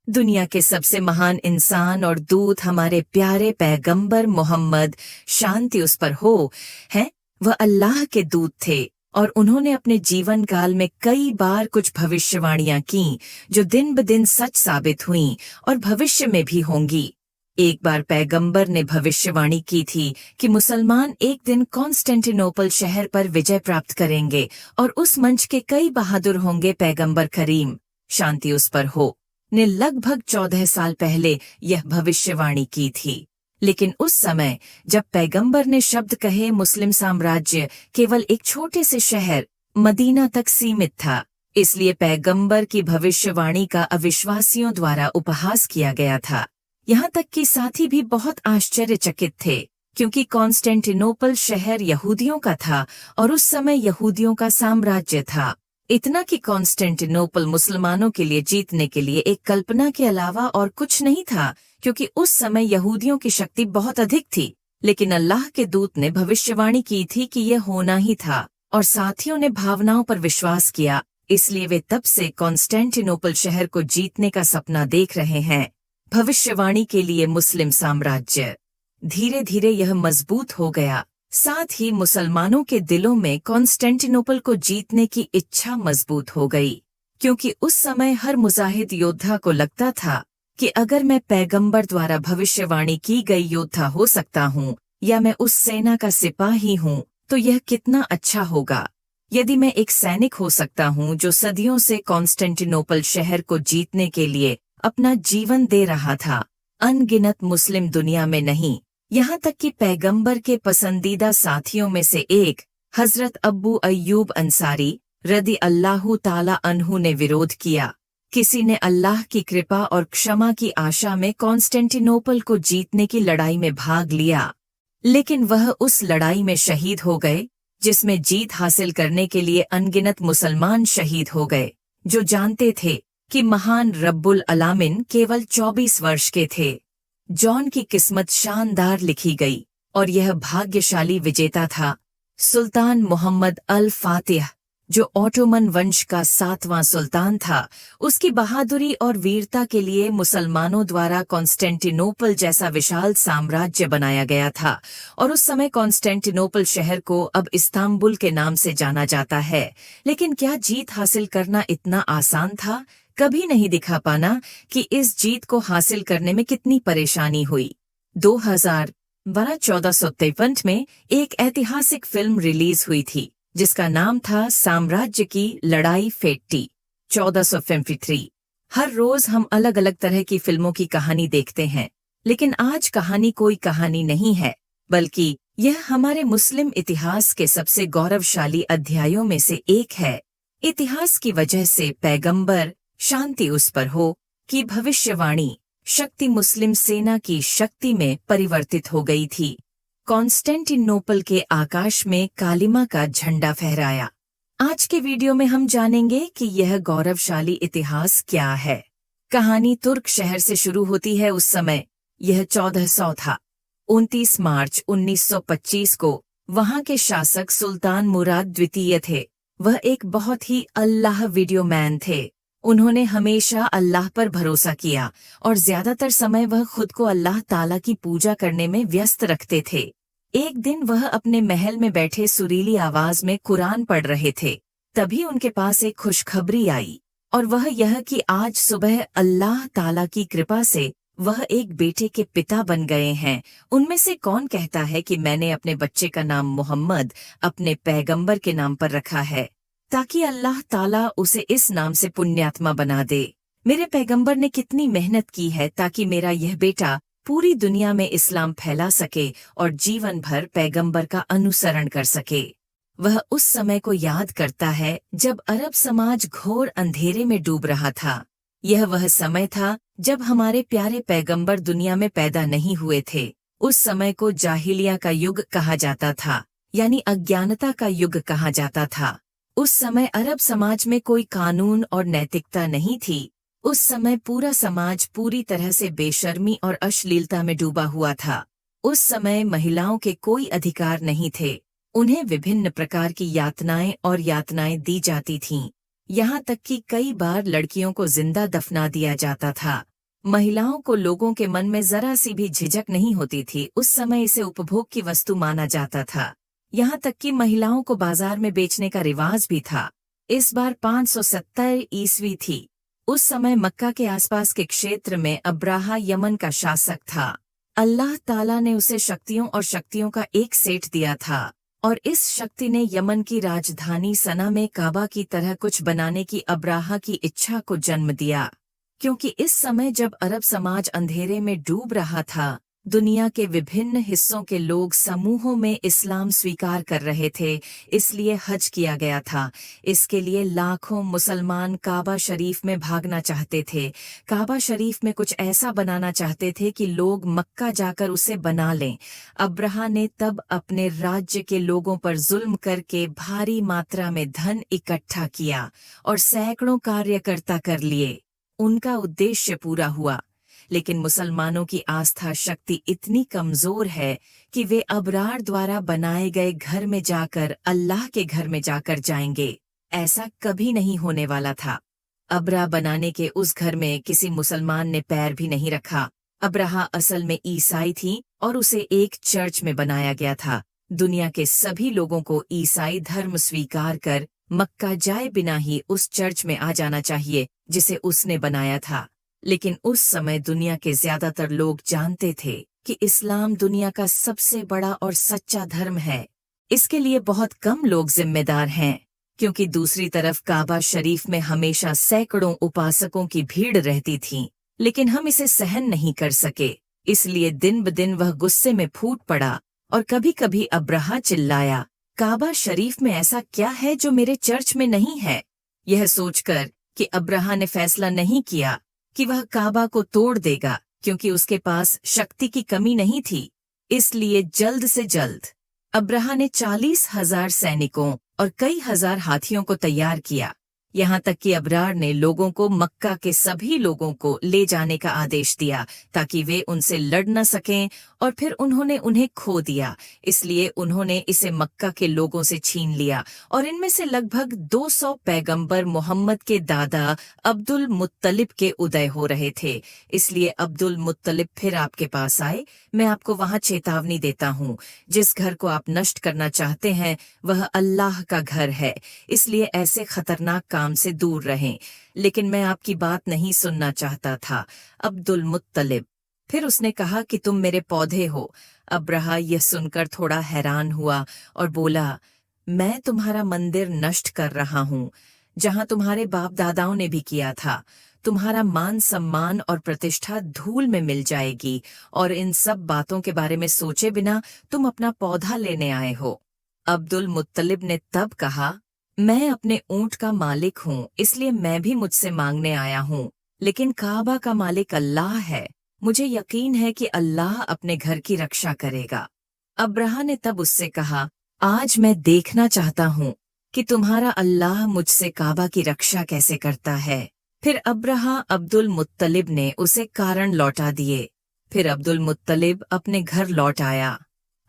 दुनिया के सबसे महान इंसान और दूत हमारे प्यारे पैगंबर मोहम्मद, शांति उस पर हो, हैं। वह अल्लाह के दूत थे और उन्होंने अपने जीवन काल में कई बार कुछ भविष्यवाणियां की जो दिन ब दिन सच साबित हुईं और भविष्य में भी होंगी। एक बार पैगंबर ने भविष्यवाणी की थी कि मुसलमान एक दिन कॉन्स्टेंटिनोपल शहर पर विजय प्राप्त करेंगे और उस मंच के कई बहादुर होंगे। पैगंबर करीम, शांति उस पर हो, ने लगभग 14 साल पहले यह भविष्यवाणी की थी। लेकिन उस समय जब पैगंबर ने शब्द कहे, मुस्लिम साम्राज्य केवल एक छोटे से शहर मदीना तक सीमित था। इसलिए पैगंबर की भविष्यवाणी का अविश्वासियों द्वारा उपहास किया गया था। यहाँ तक कि साथी भी बहुत आश्चर्यचकित थे, क्योंकि कॉन्स्टेंटिनोपल शहर यहूदियों का था और उस समय यहूदियों का साम्राज्य था। इतना कि कॉन्स्टेंटिनोपल मुसलमानों के लिए जीतने के लिए एक कल्पना के अलावा और कुछ नहीं था, क्योंकि उस समय यहूदियों की शक्ति बहुत अधिक थी। लेकिन अल्लाह के दूत ने भविष्यवाणी की थी कि यह होना ही था और साथियों ने भावनाओं पर विश्वास किया। इसलिए वे तब से कॉन्स्टेंटिनोपल शहर को जीतने का सपना देख रहे हैं। भविष्यवाणी के लिए मुस्लिम साम्राज्य धीरे धीरे यह मजबूत हो गया। साथ ही मुसलमानों के दिलों में कॉन्स्टेंटिनोपल को जीतने की इच्छा मजबूत हो गई, क्योंकि उस समय हर मुजाहिद योद्धा को लगता था कि अगर मैं पैगंबर द्वारा भविष्यवाणी की गई योद्धा हो सकता हूँ या मैं उस सेना का सिपाही हूँ तो यह कितना अच्छा होगा। यदि मैं एक सैनिक हो सकता हूँ जो सदियों से कॉन्स्टेंटिनोपल शहर को जीतने के लिए अपना जीवन दे रहा था। अनगिनत मुस्लिम दुनिया में नहीं, यहाँ तक कि पैगंबर के पसंदीदा साथियों में से एक हजरत अब्बू अय्यूब अंसारी रदी अल्लाहु ताला अन्हु ने विरोध किया। किसी ने अल्लाह की कृपा और क्षमा की आशा में कॉन्स्टेंटिनोपल को जीतने की लड़ाई में भाग लिया, लेकिन वह उस लड़ाई में शहीद हो गए, जिसमें जीत हासिल करने के लिए अनगिनत मुसलमान शहीद हो गए, जो जानते थे कि महान रब्बुल अलामिन केवल 24 वर्ष के थे। जॉन की किस्मत शानदार लिखी गई और यह भाग्यशाली विजेता था सुल्तान मोहम्मद अल फातिह, जो ओटोमन वंश का 7वां सुल्तान था। उसकी बहादुरी और वीरता के लिए मुसलमानों द्वारा कॉन्स्टेंटिनोपल जैसा विशाल साम्राज्य बनाया गया था और उस समय कॉन्स्टेंटिनोपल शहर को अब इस्तांबुल के नाम से जाना जाता है। लेकिन क्या जीत हासिल करना इतना आसान था? कभी नहीं दिखा पाना कि इस जीत को हासिल करने में कितनी परेशानी हुई। 2012-1453 में एक ऐतिहासिक फिल्म रिलीज हुई थी जिसका नाम था साम्राज्य की लड़ाई फेट्टी 1453। हर रोज हम अलग अलग तरह की फिल्मों की कहानी देखते हैं, लेकिन आज कहानी कोई कहानी नहीं है, बल्कि यह हमारे मुस्लिम इतिहास के सबसे गौरवशाली अध्यायों में से एक है। इतिहास की वजह से पैगंबर, शांति उस पर हो, की भविष्यवाणी शक्ति मुस्लिम सेना की शक्ति में परिवर्तित हो गई थी। कॉन्स्टेंटिनोपल के आकाश में कालिमा का झंडा फहराया। आज के वीडियो में हम जानेंगे कि यह गौरवशाली इतिहास क्या है। कहानी तुर्क शहर से शुरू होती है। उस समय यह 1400 था। 29 मार्च 1925 को वहां के शासक सुल्तान मुराद द्वितीय थे। वह एक बहुत ही अल्लाह वीडियो मैन थे। उन्होंने हमेशा अल्लाह पर भरोसा किया और ज्यादातर समय वह खुद को अल्लाह ताला की पूजा करने में व्यस्त रखते थे। एक दिन वह अपने महल में बैठे सुरीली आवाज में कुरान पढ़ रहे थे। तभी उनके पास एक खुशखबरी आई, और वह यह कि आज सुबह अल्लाह ताला की कृपा से वह एक बेटे के पिता बन गए हैं। उनमें से कौन कहता है कि मैंने अपने बच्चे का नाम मोहम्मद अपने पैगंबर के नाम पर रखा है, ताकि अल्लाह ताला उसे इस नाम से पुण्यात्मा बना दे। मेरे पैगंबर ने कितनी मेहनत की है ताकि मेरा यह बेटा पूरी दुनिया में इस्लाम फैला सके और जीवन भर पैगंबर का अनुसरण कर सके। वह उस समय को याद करता है जब अरब समाज घोर अंधेरे में डूब रहा था। यह वह समय था जब हमारे प्यारे पैगंबर दुनिया में पैदा नहीं हुए थे। उस समय को जाहिलिया का युग कहा जाता था, यानी अज्ञानता का युग कहा जाता था। उस समय अरब समाज में कोई कानून और नैतिकता नहीं थी। उस समय पूरा समाज पूरी तरह से बेशर्मी और अश्लीलता में डूबा हुआ था। उस समय महिलाओं के कोई अधिकार नहीं थे। उन्हें विभिन्न प्रकार की यातनाएं दी जाती थीं। यहाँ तक कि कई बार लड़कियों को जिंदा दफना दिया जाता था। महिलाओं को लोगों के मन में जरा सी भी झिझक नहीं होती थी। उस समय इसे उपभोग की वस्तु माना जाता था। यहाँ तक कि महिलाओं को बाजार में बेचने का रिवाज भी था। इस बार 570 ईस्वी थी। उस समय मक्का के आसपास के क्षेत्र में अब्राहा यमन का शासक था। अल्लाह ताला ने उसे शक्तियों का एक सेट दिया था और इस शक्ति ने यमन की राजधानी सना में काबा की तरह कुछ बनाने की अब्राहा की इच्छा को जन्म दिया। क्योंकि इस समय जब अरब समाज अंधेरे में डूब रहा था, दुनिया के विभिन्न हिस्सों के लोग समूहों में इस्लाम स्वीकार कर रहे थे, इसलिए हज किया गया था। इसके लिए लाखों मुसलमान काबा शरीफ में भागना चाहते थे। काबा शरीफ में कुछ ऐसा बनाना चाहते थे कि लोग मक्का जाकर उसे बना लें। अब्राहा ने तब अपने राज्य के लोगों पर जुल्म करके भारी मात्रा में धन इकट्ठा किया और सैकड़ों कार्यकर्ता कर लिए। उनका उद्देश्य पूरा हुआ, लेकिन मुसलमानों की आस्था शक्ति इतनी कमजोर है कि वे अबरार द्वारा बनाए गए घर में जाकर अल्लाह के घर में जाकर जाएंगे। ऐसा कभी नहीं होने वाला था। अबरा बनाने के उस घर में किसी मुसलमान ने पैर भी नहीं रखा। अब्राहा असल में ईसाई थी और उसे एक चर्च में बनाया गया था। दुनिया के सभी लोगों को ईसाई धर्म स्वीकार कर मक्का जाए बिना ही उस चर्च में आ जाना चाहिए जिसे उसने बनाया था। लेकिन उस समय दुनिया के ज्यादातर लोग जानते थे कि इस्लाम दुनिया का सबसे बड़ा और सच्चा धर्म है। इसके लिए बहुत कम लोग जिम्मेदार हैं, क्योंकि दूसरी तरफ काबा शरीफ में हमेशा सैकड़ों उपासकों की भीड़ रहती थी। लेकिन हम इसे सहन नहीं कर सके, इसलिए दिन ब दिन वह गुस्से में फूट पड़ा और कभी कभी अब्राहा चिल्लाया, काबा शरीफ में ऐसा क्या है जो मेरे चर्च में नहीं है? यह सोचकर कि अब्राहा ने फैसला नहीं किया कि वह काबा को तोड़ देगा, क्योंकि उसके पास शक्ति की कमी नहीं थी। इसलिए जल्द से जल्द अब्राहा ने 40,000 सैनिकों और कई हजार हाथियों को तैयार किया। यहाँ तक कि अब्रार ने लोगों को मक्का के सभी लोगों को ले जाने का आदेश दिया ताकि वे उनसे लड़ न सकें, और फिर उन्होंने उन्हें खो दिया। इसलिए उन्होंने इसे मक्का के लोगों से छीन लिया और इनमें से लगभग 200 पैगंबर मोहम्मद के दादा अब्दुल मुत्तलिब के उदय हो रहे थे। इसलिए अब्दुल मुत्तलिब फिर आपके पास आए। मैं आपको वहां चेतावनी देता हूँ, जिस घर को आप नष्ट करना चाहते हैं वह अल्लाह का घर है, इसलिए ऐसे खतरनाक काम से दूर रहें। लेकिन मैं आपकी बात नहीं सुनना चाहता था, अब्दुल मुत्तलिब। फिर उसने कहा कि तुम मेरे पौधे हो। अब्राहा यह सुनकर थोड़ा हैरान हुआ और बोला, मैं तुम्हारा मंदिर नष्ट कर रहा हूँ, जहाँ तुम्हारे बाप दादाओं ने भी किया था। तुम्हारा मान सम्मान और प्रतिष्ठा धूल में मिल जाएगी, और इन सब बातों के बारे में सोचे बिना तुम अपना पौधा लेने आए हो। अब्दुल मुत्तलिब ने तब कहा, मैं अपने ऊंट का मालिक हूँ, इसलिए मैं भी मुझसे मांगने आया हूँ, लेकिन काबा का मालिक अल्लाह है। मुझे यकीन है कि अल्लाह अपने घर की रक्षा करेगा। अब्राहा ने तब उससे कहा, आज मैं देखना चाहता हूँ कि तुम्हारा अल्लाह मुझसे काबा की रक्षा कैसे करता है। फिर अब्राहा अब्दुल मुत्तलिब ने उसे कारण लौटा दिए। फिर अब्दुल मुत्तलिब अपने घर लौट आया।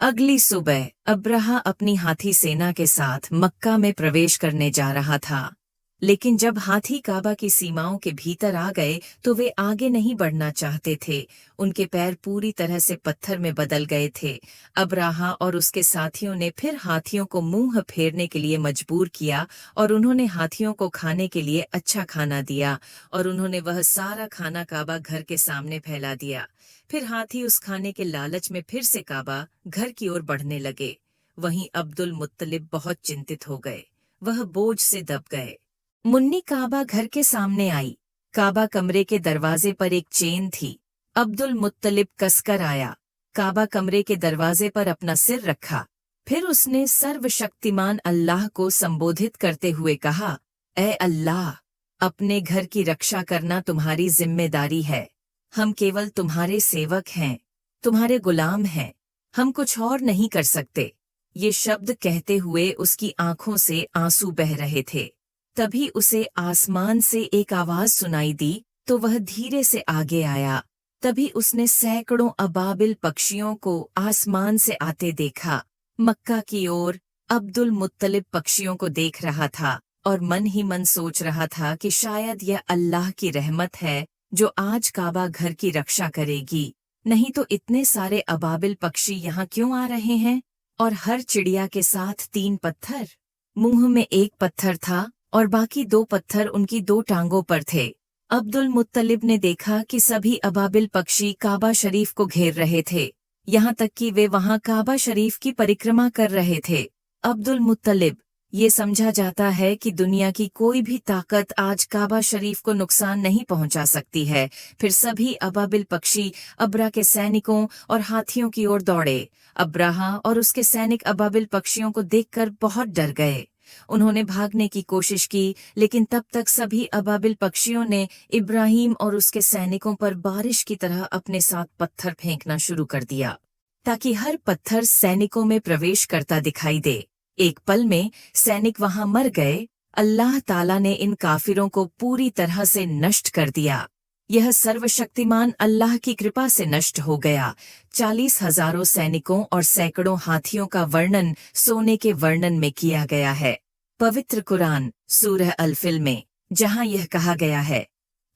अगली सुबह अब्राहा अपनी हाथी सेना के साथ मक्का में प्रवेश करने जा रहा था, लेकिन जब हाथी काबा की सीमाओं के भीतर आ गए तो वे आगे नहीं बढ़ना चाहते थे। उनके पैर पूरी तरह से पत्थर में बदल गए थे। अब्राहा और उसके साथियों ने फिर हाथियों को मुंह फेरने के लिए मजबूर किया, और उन्होंने हाथियों को खाने के लिए अच्छा खाना दिया, और उन्होंने वह सारा खाना काबा घर के सामने फैला दिया। फिर हाथी उस खाने के लालच में फिर से काबा घर की ओर बढ़ने लगे। वहीं अब्दुल मुत्तलिब बहुत चिंतित हो गए, वह बोझ से दब गए। मुन्नी काबा घर के सामने आई। काबा कमरे के दरवाजे पर एक चेन थी। अब्दुल मुत्तलिब कसकर आया, काबा कमरे के दरवाजे पर अपना सिर रखा। फिर उसने सर्वशक्तिमान अल्लाह को संबोधित करते हुए कहा, ऐ अल्लाह, अपने घर की रक्षा करना तुम्हारी जिम्मेदारी है। हम केवल तुम्हारे सेवक हैं, तुम्हारे गुलाम हैं, हम कुछ और नहीं कर सकते। ये शब्द कहते हुए उसकी आंखों से आंसू बह रहे थे। तभी उसे आसमान से एक आवाज सुनाई दी तो वह धीरे से आगे आया। तभी उसने सैकड़ों अबाबिल पक्षियों को आसमान से आते देखा। मक्का की ओर अब्दुल मुत्तलिब पक्षियों को देख रहा था और मन ही मन सोच रहा था कि शायद यह अल्लाह की रहमत है जो आज काबा घर की रक्षा करेगी। नहीं तो इतने सारे अबाबिल पक्षी यहाँ क्यों आ रहे हैं? और हर चिड़िया के साथ 3 पत्थर। मुंह में 1 पत्थर था और बाकी 2 पत्थर उनकी 2 टांगों पर थे। अब्दुल मुत्तलिब ने देखा कि सभी अबाबिल पक्षी काबा शरीफ को घेर रहे थे, यहाँ तक कि वे वहां काबा शरीफ की परिक्रमा कर रहे थे। अब्दुल मुत्तलिब, ये समझा जाता है कि दुनिया की कोई भी ताकत आज काबा शरीफ को नुकसान नहीं पहुंचा सकती है। फिर सभी अबाबिल पक्षी अब्रा के सैनिकों और हाथियों की ओर दौड़े। अब्राहा और उसके सैनिक अबाबिल पक्षियों को देखकर बहुत डर गए। उन्होंने भागने की कोशिश की, लेकिन तब तक सभी अबाबिल पक्षियों ने इब्राहिम और उसके सैनिकों पर बारिश की तरह अपने साथ पत्थर फेंकना शुरू कर दिया, ताकि हर पत्थर सैनिकों में प्रवेश करता दिखाई दे। एक पल में सैनिक वहां मर गए। अल्लाह ताला ने इन काफिरों को पूरी तरह से नष्ट कर दिया। यह सर्वशक्तिमान अल्लाह की कृपा से नष्ट हो गया। 40,000 सैनिकों और सैकड़ों हाथियों का वर्णन सोने के वर्णन में किया गया है पवित्र कुरान सूरह अल-फिल में, जहां यह कहा गया है,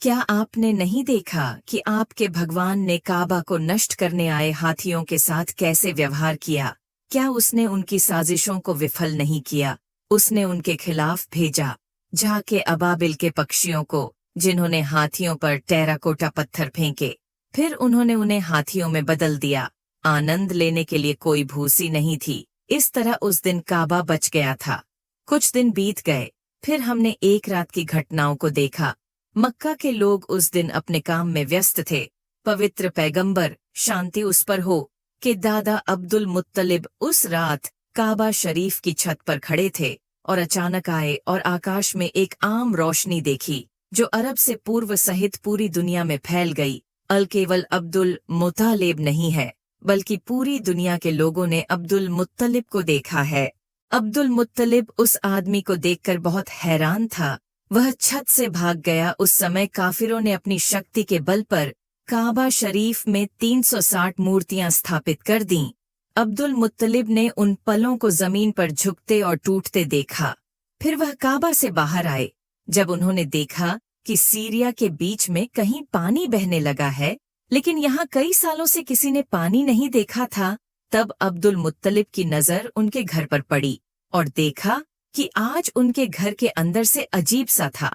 क्या आपने नहीं देखा कि आपके भगवान ने काबा को नष्ट करने आए हाथियों के साथ कैसे व्यवहार किया? क्या उसने उनकी साजिशों को विफल नहीं किया? उसने उनके खिलाफ भेजा झाके अबाबिल के पक्षियों को, जिन्होंने हाथियों पर टेराकोटा पत्थर फेंके। फिर उन्होंने उन्हें हाथियों में बदल दिया। आनंद लेने के लिए कोई भूसी नहीं थी। इस तरह उस दिन काबा बच गया था। कुछ दिन बीत गए, फिर हमने एक रात की घटनाओं को देखा। मक्का के लोग उस दिन अपने काम में व्यस्त थे। पवित्र पैगंबर शांति उस पर हो कि दादा अब्दुल मुत्तलिब उस रात काबा शरीफ की छत पर खड़े थे और अचानक आए और आकाश में एक आम रोशनी देखी, जो अरब से पूर्व सहित पूरी दुनिया में फैल गई। केवल अब्दुल मुत्तलिब नहीं है, बल्कि पूरी दुनिया के लोगों ने अब्दुल मुत्तलिब को देखा है। अब्दुल मुत्तलिब उस आदमी को देखकर बहुत हैरान था। वह छत से भाग गया। उस समय काफिरों ने अपनी शक्ति के बल पर काबा शरीफ में 360 मूर्तियां स्थापित कर दीं। अब्दुल मुत्तलिब ने उन पलों को जमीन पर झुकते और टूटते देखा। फिर वह काबा से बाहर आए। जब उन्होंने देखा कि सीरिया के बीच में कहीं पानी बहने लगा है, लेकिन यहाँ कई सालों से किसी ने पानी नहीं देखा था, तब अब्दुल मुत्तलिब की नजर उनके घर पर पड़ी और देखा कि आज उनके घर के अंदर से अजीब सा था।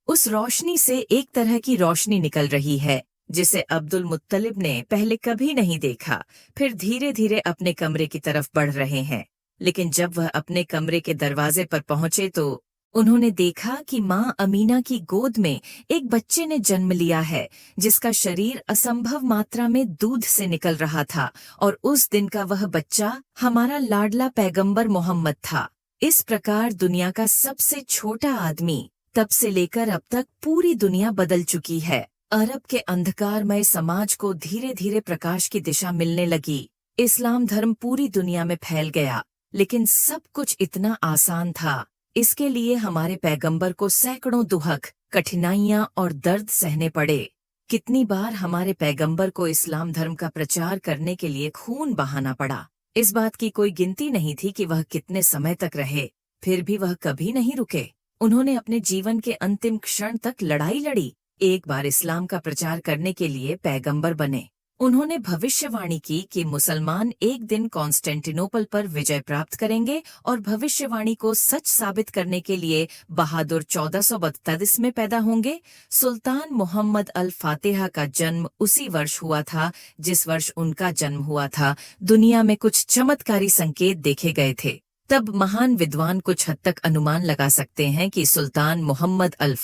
उस रोशनी से एक तरह की रोशनी निकल रही है, जिसे अब्दुल मुत्तलिब ने पहले कभी नहीं देखा। फिर धीरे धीरे अपने कमरे की तरफ बढ़ रहे हैं, लेकिन जब वह अपने कमरे के दरवाजे पर पहुंचे तो उन्होंने देखा कि माँ अमीना की गोद में एक बच्चे ने जन्म लिया है, जिसका शरीर असंभव मात्रा में दूध से निकल रहा था, और उस दिन का वह बच्चा हमारा लाडला पैगंबर मोहम्मद था। इस प्रकार दुनिया का सबसे छोटा आदमी तब से लेकर अब तक पूरी दुनिया बदल चुकी है। अरब के अंधकारमय समाज को धीरे धीरे प्रकाश की दिशा मिलने लगी। इस्लाम धर्म पूरी दुनिया में फैल गया, लेकिन सब कुछ इतना आसान था। इसके लिए हमारे पैगंबर को सैकड़ों दुहक, कठिनाइयां और दर्द सहने पड़े। कितनी बार हमारे पैगंबर को इस्लाम धर्म का प्रचार करने के लिए खून बहाना पड़ा। इस बात की कोई गिनती नहीं थी कि वह कितने समय तक रहे, फिर भी वह कभी नहीं रुके। उन्होंने अपने जीवन के अंतिम क्षण तक लड़ाई लड़ी। एक बार इस्लाम का प्रचार करने के लिए पैगंबर बने। उन्होंने भविष्यवाणी की कि मुसलमान एक दिन कॉन्स्टेंटिनोपल पर विजय प्राप्त करेंगे, और भविष्यवाणी को सच साबित करने के लिए बहादुर 1432 में पैदा होंगे। सुल्तान मोहम्मद अल फातिहा का जन्म उसी वर्ष हुआ था जिस वर्ष उनका जन्म हुआ था। दुनिया में कुछ चमत्कारी संकेत देखे गए थे। तब महान विद्वान कुछ हद तक अनुमान लगा सकते हैं कि सुल्तान मोहम्मद अल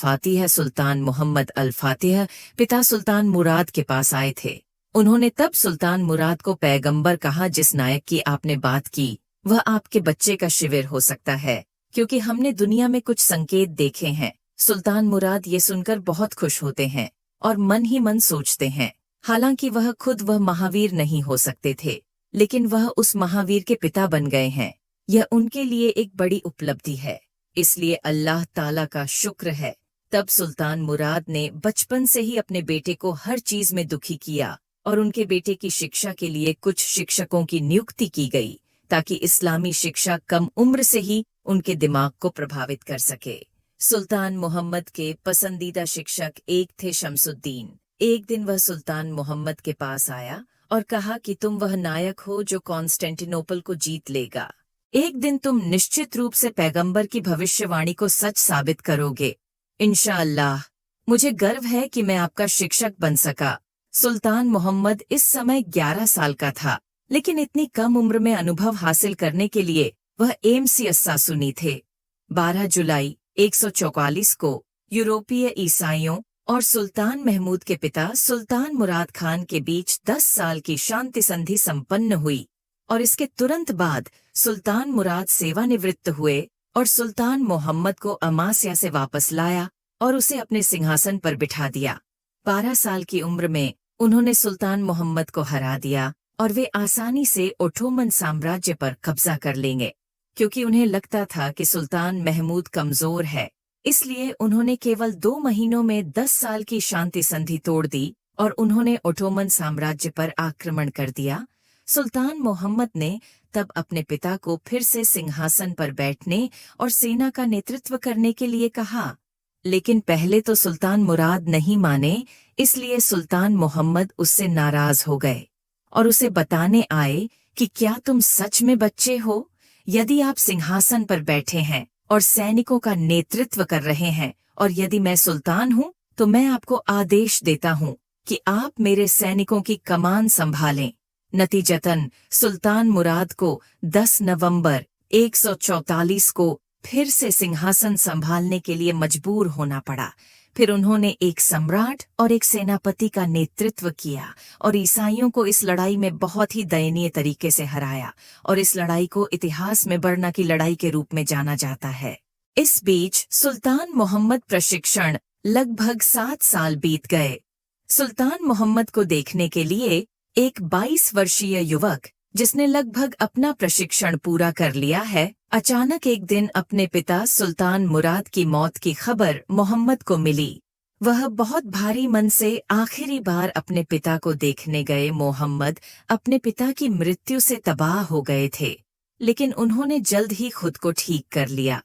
फातिह पिता सुल्तान मुराद के पास आए थे। उन्होंने तब सुल्तान मुराद को पैगंबर कहा। जिस नायक की आपने बात की, वह आपके बच्चे का शिविर हो सकता है, क्योंकि हमने दुनिया में कुछ संकेत देखे हैं। सुल्तान मुराद ये सुनकर बहुत खुश होते हैं और मन ही मन सोचते हैं, हालांकि वह महावीर नहीं हो सकते थे, लेकिन वह उस महावीर के पिता बन गए हैं। यह उनके लिए एक बड़ी उपलब्धि है, इसलिए अल्लाह ताला का शुक्र है। तब सुल्तान मुराद ने बचपन से ही अपने बेटे को हर चीज में दुखी किया, और उनके बेटे की शिक्षा के लिए कुछ शिक्षकों की नियुक्ति की गई, ताकि इस्लामी शिक्षा कम उम्र से ही उनके दिमाग को प्रभावित कर सके। सुल्तान मोहम्मद के पसंदीदा शिक्षक एक थे शमसुद्दीन। एक दिन वह सुल्तान मोहम्मद के पास आया और कहा कि तुम वह नायक हो जो कॉन्स्टेंटिनोपल को जीत लेगा। एक दिन तुम निश्चित रूप से पैगंबर की भविष्यवाणी को सच साबित करोगे। इंशाअल्लाह। मुझे गर्व है कि मैं आपका शिक्षक बन सका। सुल्तान मोहम्मद इस समय 11 साल का था, लेकिन इतनी कम उम्र में अनुभव हासिल करने के लिए वह एमसीएस सुनी थे। 12 जुलाई 144 को यूरोपीय ईसाइयों और सुल्तान महमूद के पिता सुल्तान मुराद खान के बीच 10 साल की शांति संधि संपन्न हुई और इसके तुरंत बाद सुल्तान मुराद सेवानिवृत्त हुए और सुल्तान मोहम्मद को अमास्या से वापस लाया और उसे अपने सिंहासन पर बिठा दिया। 12 साल की उम्र में उन्होंने सुल्तान मोहम्मद को हरा दिया और वे आसानी से ओटोमन साम्राज्य पर कब्जा कर लेंगे। क्योंकि उन्हें लगता था कि सुल्तान महमूद कमजोर है, इसलिए उन्होंने केवल 2 महीनों में 10 साल की शांति संधि तोड़ दी और उन्होंने ओटोमन साम्राज्य पर आक्रमण कर दिया। सुल्तान मोहम्मद ने तब अपने पिता को फिर से सिंहासन पर बैठने और सेना का नेतृत्व करने के लिए कहा, लेकिन पहले तो सुल्तान मुराद नहीं माने, इसलिए सुल्तान मोहम्मद उससे नाराज हो गए और उसे बताने आए कि क्या तुम सच में बच्चे हो? यदि आप सिंहासन पर बैठे हैं और सैनिकों का नेतृत्व कर रहे हैं और यदि मैं सुल्तान हूँ तो मैं आपको आदेश देता हूँ कि आप मेरे सैनिकों की कमान संभालें। नतीजतन सुल्तान मुराद को 10 नवंबर 144 को फिर से सिंहासन संभालने के लिए मजबूर होना पड़ा। फिर उन्होंने एक सम्राट और एक सेनापति का नेतृत्व किया और ईसाइयों को इस लड़ाई में बहुत ही दयनीय तरीके से हराया और इस लड़ाई को इतिहास में बरना की लड़ाई के रूप में जाना जाता है। इस बीच सुल्तान मोहम्मद प्रशिक्षण लगभग 7 साल बीत गए। सुल्तान मोहम्मद को देखने के लिए एक 22 वर्षीय युवक जिसने लगभग अपना प्रशिक्षण पूरा कर लिया है, अचानक एक दिन अपने पिता सुल्तान मुराद की मौत की खबर मोहम्मद को मिली। वह बहुत भारी मन से आखिरी बार अपने पिता को देखने गए। मोहम्मद अपने पिता की मृत्यु से तबाह हो गए थे, लेकिन उन्होंने जल्द ही खुद को ठीक कर लिया।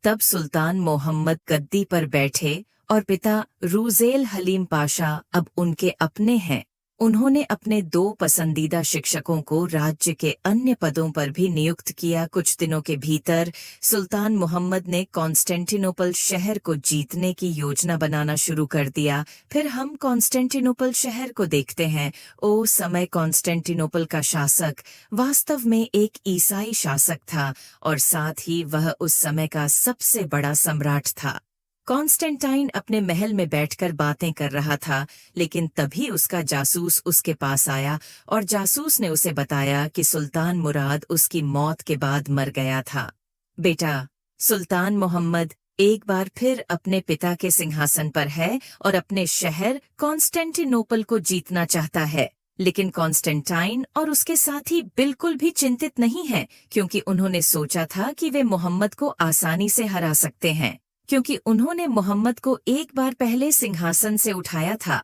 तब सुल्तान मोहम्मद गद्दी पर बैठे और पिता रूजेल हलीम पाशा अब उनके अपने हैं। उन्होंने अपने 2 पसंदीदा शिक्षकों को राज्य के अन्य पदों पर भी नियुक्त किया। कुछ दिनों के भीतर सुल्तान मोहम्मद ने कॉन्स्टेंटिनोपल शहर को जीतने की योजना बनाना शुरू कर दिया। फिर हम कॉन्स्टेंटिनोपल शहर को देखते हैं। उस समय कॉन्स्टेंटिनोपल का शासक वास्तव में एक ईसाई शासक था और साथ ही वह उस समय का सबसे बड़ा सम्राट था। कॉन्स्टेंटाइन अपने महल में बैठकर बातें कर रहा था, लेकिन तभी उसका जासूस उसके पास आया और जासूस ने उसे बताया कि सुल्तान मुराद उसकी मौत के बाद मर गया था। बेटा, सुल्तान मोहम्मद एक बार फिर अपने पिता के सिंहासन पर है और अपने शहर कॉन्स्टेंटिनोपल को जीतना चाहता है, लेकिन कॉन्स्टेंटाइन और उसके साथी बिल्कुल भी चिंतित नहीं हैं, क्योंकि उन्होंने सोचा था कि वे मोहम्मद को आसानी से हरा सकते हैं, क्योंकि उन्होंने मोहम्मद को एक बार पहले सिंहासन से उठाया था।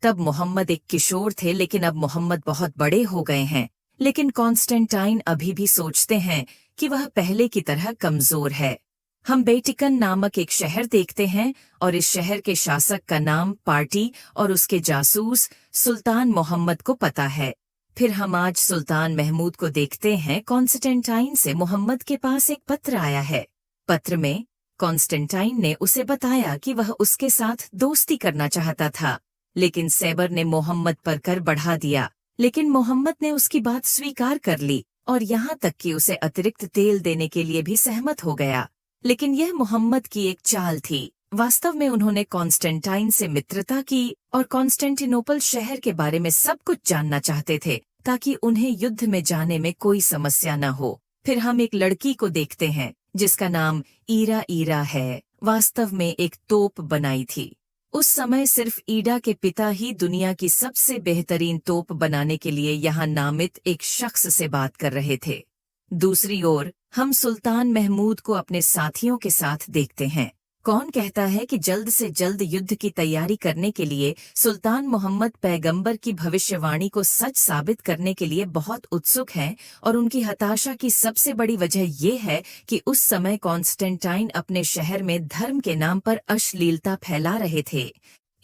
तब मोहम्मद एक किशोर थे, लेकिन अब मोहम्मद बहुत बड़े हो गए हैं। लेकिन कॉन्स्टेंटाइन अभी भी सोचते हैं कि वह पहले की तरह कमजोर है। हम बेटिकन नामक एक शहर देखते हैं और इस शहर के शासक का नाम पार्टी और उसके जासूस सुल्तान मोहम्मद को पता है। फिर हम आज सुल्तान महमूद को देखते हैं। कॉन्स्टेंटाइन से मोहम्मद के पास एक पत्र आया है। पत्र में कॉन्स्टेंटाइन ने उसे बताया कि वह उसके साथ दोस्ती करना चाहता था, लेकिन सैबर ने मोहम्मद पर कर बढ़ा दिया। लेकिन मोहम्मद ने उसकी बात स्वीकार कर ली और यहाँ तक कि उसे अतिरिक्त तेल देने के लिए भी सहमत हो गया। लेकिन यह मोहम्मद की एक चाल थी। वास्तव में उन्होंने कॉन्स्टेंटाइन से मित्रता की और कॉन्स्टेंटिनोपल शहर के बारे में सब कुछ जानना चाहते थे, ताकि उन्हें युद्ध में जाने में कोई समस्या न हो। फिर हम एक लड़की को देखते हैं जिसका नाम ईरा है। वास्तव में एक तोप बनाई थी। उस समय सिर्फ ईडा के पिता ही दुनिया की सबसे बेहतरीन तोप बनाने के लिए यहाँ नामित एक शख्स से बात कर रहे थे। दूसरी ओर हम सुल्तान महमूद को अपने साथियों के साथ देखते हैं। कौन कहता है कि जल्द से जल्द युद्ध की तैयारी करने के लिए सुल्तान मोहम्मद पैगंबर की भविष्यवाणी को सच साबित करने के लिए बहुत उत्सुक हैं, और उनकी हताशा की सबसे बड़ी वजह ये है कि उस समय कॉन्स्टेंटाइन अपने शहर में धर्म के नाम पर अश्लीलता फैला रहे थे।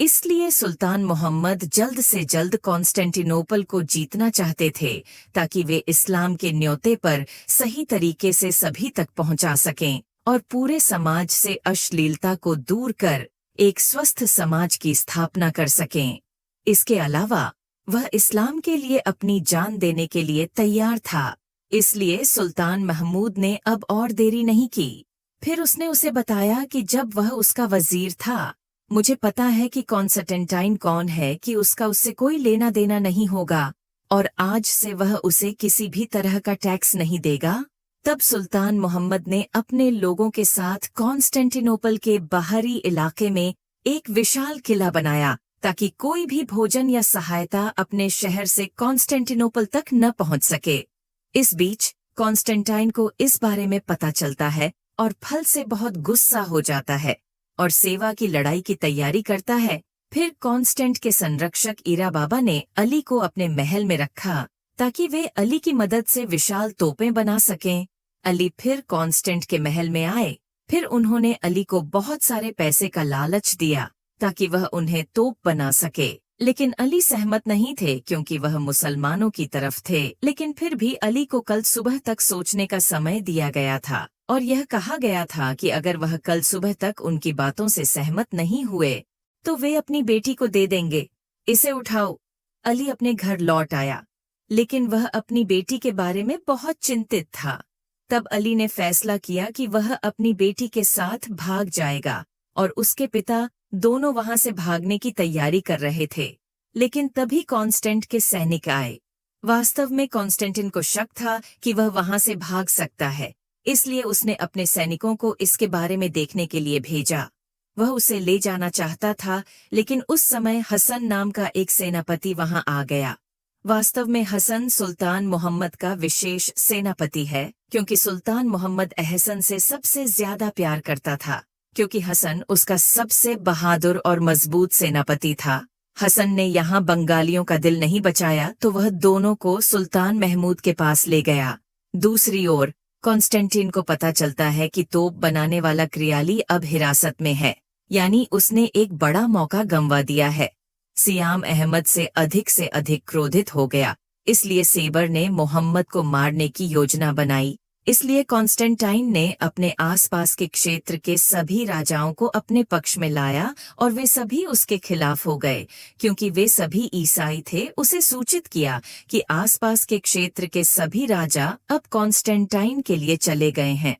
इसलिए सुल्तान मोहम्मद जल्द से जल्द कॉन्स्टेंटिनोपल को जीतना चाहते थे, ताकि वे इस्लाम के न्योते पर सही तरीके से सभी तक पहुंचा सकें और पूरे समाज से अश्लीलता को दूर कर एक स्वस्थ समाज की स्थापना कर सकें। इसके अलावा वह इस्लाम के लिए अपनी जान देने के लिए तैयार था। इसलिए सुल्तान महमूद ने अब और देरी नहीं की। फिर उसने उसे बताया कि जब वह उसका वजीर था, मुझे पता है कि कॉन्स्टेंटाइन कौन है, कि उसका उससे कोई लेना देना नहीं होगा और आज से वह उसे किसी भी तरह का टैक्स नहीं देगा। तब सुल्तान मोहम्मद ने अपने लोगों के साथ कॉन्स्टेंटिनोपल के बाहरी इलाके में एक विशाल किला बनाया, ताकि कोई भी भोजन या सहायता अपने शहर से कॉन्स्टेंटिनोपल तक न पहुंच सके। इस बीच कॉन्स्टेंटाइन को इस बारे में पता चलता है और फल से बहुत गुस्सा हो जाता है और सेवा की लड़ाई की तैयारी करता है। फिर कॉन्स्टेंट के संरक्षक ईरा बाबा ने अली को अपने महल में रखा, ताकि वे अली की मदद से विशाल तोपें बना सकें। अली फिर कॉन्स्टेंट के महल में आए। फिर उन्होंने अली को बहुत सारे पैसे का लालच दिया, ताकि वह उन्हें तोप बना सके। लेकिन अली सहमत नहीं थे, क्योंकि वह मुसलमानों की तरफ थे। लेकिन फिर भी अली को कल सुबह तक सोचने का समय दिया गया था, और यह कहा गया था कि अगर वह कल सुबह तक उनकी बातों से सहमत नहीं हुए तो वे अपनी बेटी को दे देंगे। इसे उठाओ। अली अपने घर लौट आया, लेकिन वह अपनी बेटी के बारे में बहुत चिंतित था। तब अली ने फैसला किया कि वह अपनी बेटी के साथ भाग जाएगा, और उसके पिता दोनों वहां से भागने की तैयारी कर रहे थे। लेकिन तभी कॉन्स्टेंट के सैनिक आए। वास्तव में कॉन्स्टेंटिन को शक था कि वह वहां से भाग सकता है, इसलिए उसने अपने सैनिकों को इसके बारे में देखने के लिए भेजा। वह उसे ले जाना चाहता था, लेकिन उस समय हसन नाम का एक सेनापति वहां आ गया। वास्तव में हसन सुल्तान मोहम्मद का विशेष सेनापति है, क्योंकि सुल्तान मोहम्मद अहसन से सबसे ज्यादा प्यार करता था, क्योंकि हसन उसका सबसे बहादुर और मजबूत सेनापति था। हसन ने यहाँ बंगालियों का दिल नहीं बचाया, तो वह दोनों को सुल्तान महमूद के पास ले गया। दूसरी ओर कॉन्स्टेंटिन को पता चलता है कि तोप बनाने वाला क्रियाली अब हिरासत में है, यानी उसने एक बड़ा मौका गंवा दिया है। सियाम अहमद से अधिक क्रोधित हो गया, इसलिए सेबर ने मोहम्मद को मारने की योजना बनाई। इसलिए कॉन्स्टेंटाइन ने अपने आसपास के क्षेत्र के सभी राजाओं को अपने पक्ष में लाया, और वे सभी उसके खिलाफ हो गए, क्योंकि वे सभी ईसाई थे। उसे सूचित किया कि आसपास के क्षेत्र के सभी राजा अब कॉन्स्टेंटाइन के लिए चले गए हैं।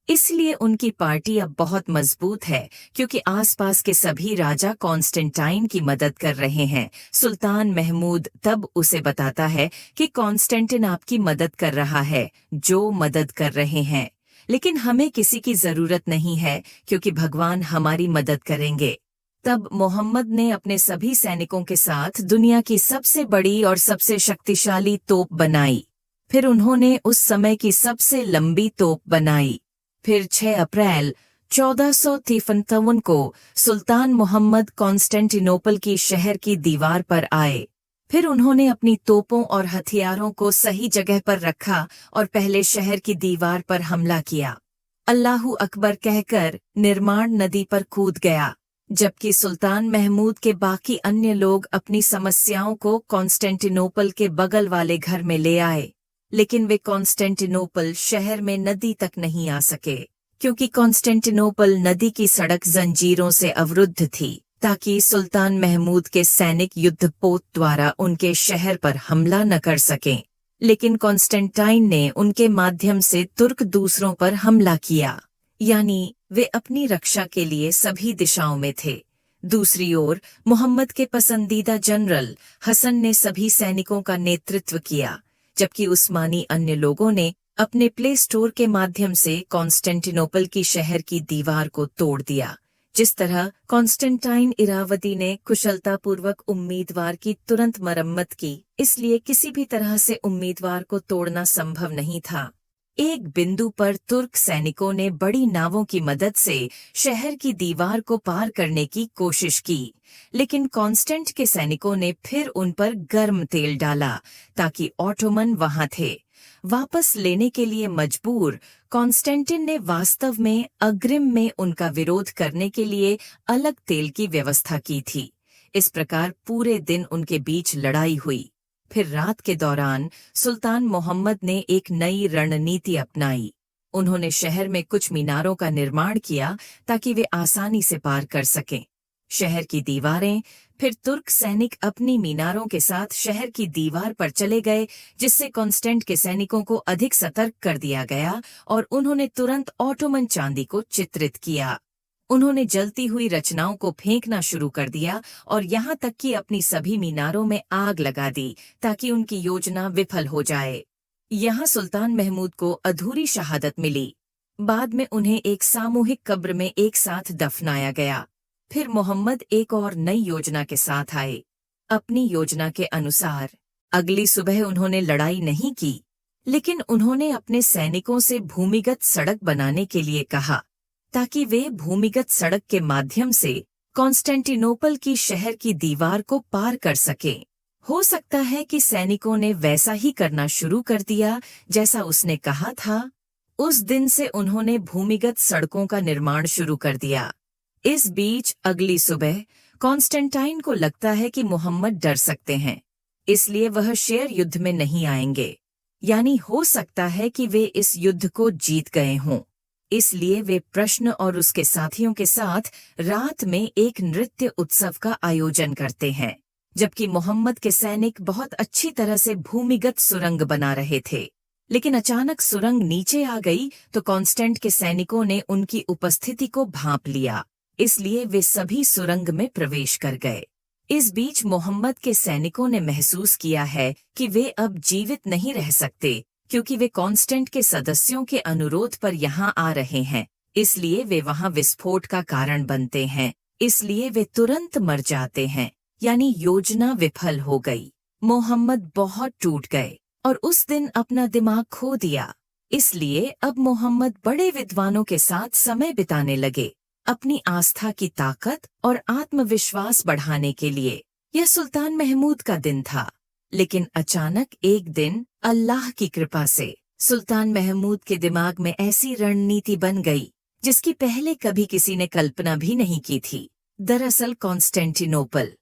इसलिए उनकी पार्टी अब बहुत मजबूत है, क्योंकि आसपास के सभी राजा कॉन्स्टेंटाइन की मदद कर रहे हैं। सुल्तान महमूद तब उसे बताता है कि कॉन्स्टेंटिन आपकी मदद कर रहा है, जो मदद कर रहे हैं, लेकिन हमें किसी की जरूरत नहीं है, क्योंकि भगवान हमारी मदद करेंगे। तब मोहम्मद ने अपने सभी सैनिकों के साथ दुनिया की सबसे बड़ी और सबसे शक्तिशाली तोप बनाई। फिर उन्होंने उस समय की सबसे लंबी तोप बनाई। फिर 6 अप्रैल 1453 को सुल्तान मोहम्मद कॉन्स्टेंटिनोपल की शहर की दीवार पर आए। फिर उन्होंने अपनी तोपों और हथियारों को सही जगह पर रखा और पहले शहर की दीवार पर हमला किया। अल्लाहू अकबर कहकर निर्माण नदी पर कूद गया, जबकि सुल्तान महमूद के बाकी अन्य लोग अपनी समस्याओं को कॉन्स्टेंटिनोपल के बगल वाले घर में ले आए। लेकिन वे कॉन्स्टेंटिनोपल शहर में नदी तक नहीं आ सके, क्योंकि कॉन्स्टेंटिनोपल नदी की सड़क जंजीरों से अवरुद्ध थी, ताकि सुल्तान महमूद के सैनिक युद्धपोत द्वारा उनके शहर पर हमला न कर सकें। लेकिन कॉन्स्टेंटाइन ने उनके माध्यम से तुर्क दूसरों पर हमला किया, यानी वे अपनी रक्षा के लिए सभी दिशाओं में थे। दूसरी ओर मोहम्मद के पसंदीदा जनरल हसन ने सभी सैनिकों का नेतृत्व किया, जबकि उस्मानी अन्य लोगों ने अपने प्ले स्टोर के माध्यम से कॉन्स्टेंटिनोपल की शहर की दीवार को तोड़ दिया। जिस तरह कॉन्स्टेंटाइन इरावती ने कुशलतापूर्वक उम्मीदवार की तुरंत मरम्मत की, इसलिए किसी भी तरह से उम्मीदवार को तोड़ना संभव नहीं था। एक बिंदु पर तुर्क सैनिकों ने बड़ी नावों की मदद से शहर की दीवार को पार करने की कोशिश की, लेकिन कॉन्स्टेंट के सैनिकों ने फिर उन पर गर्म तेल डाला ताकि ऑटोमन वहां थे। वापस लेने के लिए मजबूर, कॉन्स्टेंटिन ने वास्तव में अग्रिम में उनका विरोध करने के लिए अलग तेल की व्यवस्था की थी। इस प्रकार पूरे दिन उनके बीच लड़ाई हुई। फिर रात के दौरान सुल्तान मोहम्मद ने एक नई रणनीति अपनाई। उन्होंने शहर में कुछ मीनारों का निर्माण किया ताकि वे आसानी से पार कर सकें। शहर की दीवारें, फिर तुर्क सैनिक अपनी मीनारों के साथ शहर की दीवार पर चले गए, जिससे कॉन्स्टेंट के सैनिकों को अधिक सतर्क कर दिया गया और उन्होंने तुरंत ऑटोमन चांदी को चित्रित किया। उन्होंने जलती हुई रचनाओं को फेंकना शुरू कर दिया और यहाँ तक कि अपनी सभी मीनारों में आग लगा दी ताकि उनकी योजना विफल हो जाए। यहाँ सुल्तान महमूद को अधूरी शहादत मिली। बाद में उन्हें एक सामूहिक कब्र में एक साथ दफनाया गया। फिर मोहम्मद एक और नई योजना के साथ आए। अपनी योजना के अनुसार अगली सुबह उन्होंने लड़ाई नहीं की, लेकिन उन्होंने अपने सैनिकों से भूमिगत सड़क बनाने के लिए कहा ताकि वे भूमिगत सड़क के माध्यम से कॉन्स्टेंटिनोपल की शहर की दीवार को पार कर सके। हो सकता है कि सैनिकों ने वैसा ही करना शुरू कर दिया जैसा उसने कहा था। उस दिन से उन्होंने भूमिगत सड़कों का निर्माण शुरू कर दिया। इस बीच अगली सुबह कॉन्स्टेंटाइन को लगता है कि मोहम्मद डर सकते हैं, इसलिए वह शेर युद्ध में नहीं आएंगे। यानी हो सकता है कि वे इस युद्ध को जीत गए हों। इसलिए वे प्रश्न और उसके साथियों के साथ रात में एक नृत्य उत्सव का आयोजन करते हैं, जबकि मोहम्मद के सैनिक बहुत अच्छी तरह से भूमिगत सुरंग बना रहे थे। लेकिन अचानक सुरंग नीचे आ गई तो कॉन्स्टेंट के सैनिकों ने उनकी उपस्थिति को भांप लिया, इसलिए वे सभी सुरंग में प्रवेश कर गए। इस बीच मोहम्मद के सैनिकों ने महसूस किया है कि वे अब जीवित नहीं रह सकते, क्योंकि वे कॉन्स्टेंट के सदस्यों के अनुरोध पर यहाँ आ रहे हैं, इसलिए वे वहाँ विस्फोट का कारण बनते हैं, इसलिए वे तुरंत मर जाते हैं। यानी योजना विफल हो गई। मोहम्मद बहुत टूट गए और उस दिन अपना दिमाग खो दिया। इसलिए अब मोहम्मद बड़े विद्वानों के साथ समय बिताने लगे, अपनी आस्था की ताकत और आत्मविश्वास बढ़ाने के लिए। यह सुल्तान महमूद का दिन था। लेकिन अचानक एक दिन अल्लाह की कृपा से सुल्तान महमूद के दिमाग में ऐसी रणनीति बन गई जिसकी पहले कभी किसी ने कल्पना भी नहीं की थी। दरअसल कॉन्स्टेंटिनोपल